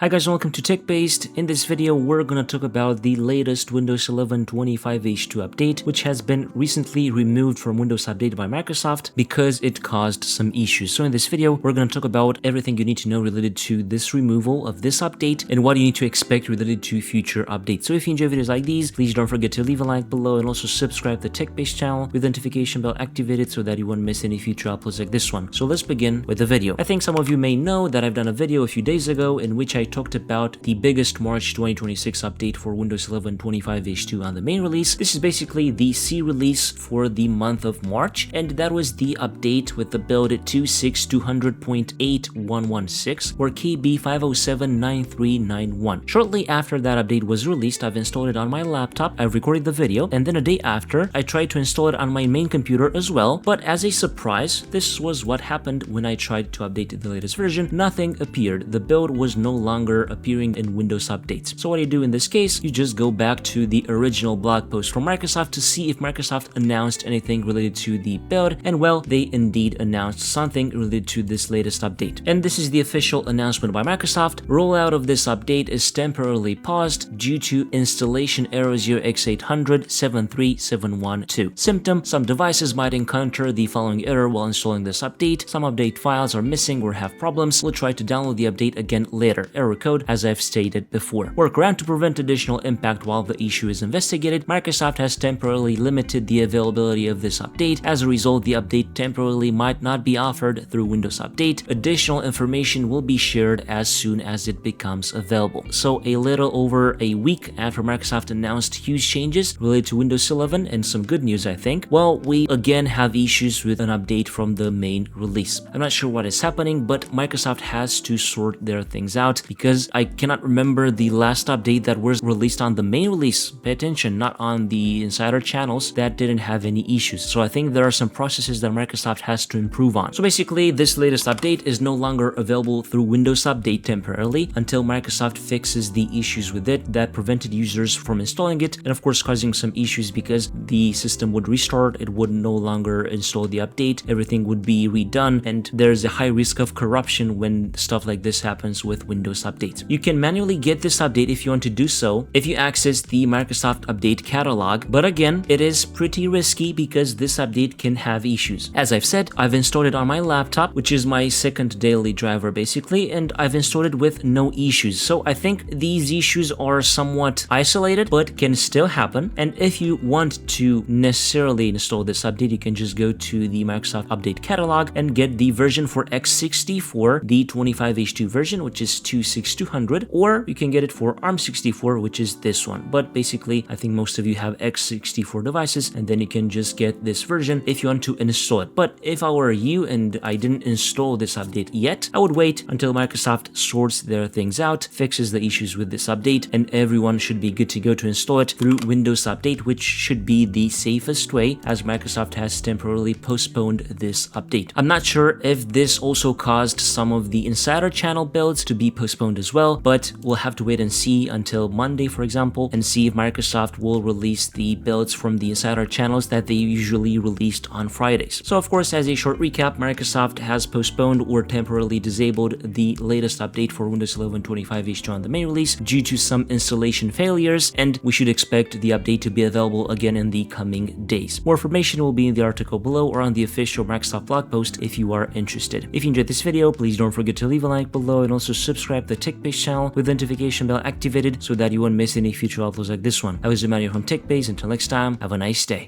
Hi guys and welcome to TechBased. In this video we're gonna talk about the latest Windows 11 25H2 update, which has been recently removed from Windows Update by Microsoft because it caused some issues. So in this video we're gonna talk about everything you need to know related to this removal of this update and what you need to expect related to future updates. So if you enjoy videos like these, please don't forget to leave a like below and also subscribe to the TechBased channel with the notification bell activated so that you won't miss any future uploads like this one. So let's begin with the video. I think some of you may know that I've done a video a few days ago in which I talked about the biggest March 2026 update for Windows 11 25H2 on the main release. This is basically the C release for the month of March, and that was the update with the build 26200.8116 or KB5079391. Shortly after that update was released, I've installed it on my laptop, I've recorded the video, and then a day after, I tried to install it on my main computer as well, but as a surprise, this was what happened when I tried to update the latest version. Nothing appeared. The build was no longer appearing in Windows updates. So what do you do in this case? You just go back to the original blog post from Microsoft to see if Microsoft announced anything related to the build, and well, they indeed announced something related to this latest update. And this is the official announcement by Microsoft. Rollout of this update is temporarily paused due to installation error 0x800-73712. Symptom: some devices might encounter the following error while installing this update. Some update files are missing or have problems. We'll try to download the update again later. Error code, as I've stated before. Workaround: to prevent additional impact while the issue is investigated, Microsoft has temporarily limited the availability of this update. As a result, the update temporarily might not be offered through Windows Update. Additional information will be shared as soon as it becomes available. So a little over a week after Microsoft announced huge changes related to Windows 11, and some good news I think, well, we again have issues with an update from the main release. I'm not sure what is happening, but Microsoft has to sort their things out because I cannot remember the last update that was released on the main release. Pay attention, not on the insider channels, that didn't have any issues. So I think there are some processes that Microsoft has to improve on. So basically, this latest update is no longer available through Windows Update temporarily until Microsoft fixes the issues with it that prevented users from installing it, and of course causing some issues because the system would restart, it would no longer install the update, everything would be redone, and there's a high risk of corruption when stuff like this happens with Windows updates. You can manually get this update if you want to do so if you access the Microsoft Update catalog, but again, it is pretty risky because this update can have issues. As I've said, I've installed it on my laptop, which is my second daily driver basically, and I've installed it with no issues. So I think these issues are somewhat isolated, but can still happen. And if you want to necessarily install this update, you can just go to the Microsoft Update catalog and get the version for x64, the 25H2 version, which is 26200, or you can get it for ARM64, which is this one. But basically, I think most of you have x64 devices, and then you can just get this version if you want to install it. But if I were you and I didn't install this update yet, I would wait until Microsoft sorts their things out, fixes the issues with this update, and everyone should be good to go to install it through Windows Update, which should be the safest way as Microsoft has temporarily postponed this update. I'm not sure if this also caused some of the insider channel builds to be postponed as well, but we'll have to wait and see until Monday, for example, and see if Microsoft will release the builds from the insider channels that they usually released on Fridays. So of course, as a short recap, Microsoft has postponed or temporarily disabled the latest update for Windows 11 25H2 on the main release due to some installation failures, and we should expect the update to be available again in the coming days. More information will be in the article below or on the official Microsoft blog post if you are interested. If you enjoyed this video, please don't forget to leave a like below and also subscribe to the TechBased channel with the notification bell activated so that you won't miss any future uploads like this one. I was Emmanuel from TechBased. Until next time, have a nice day.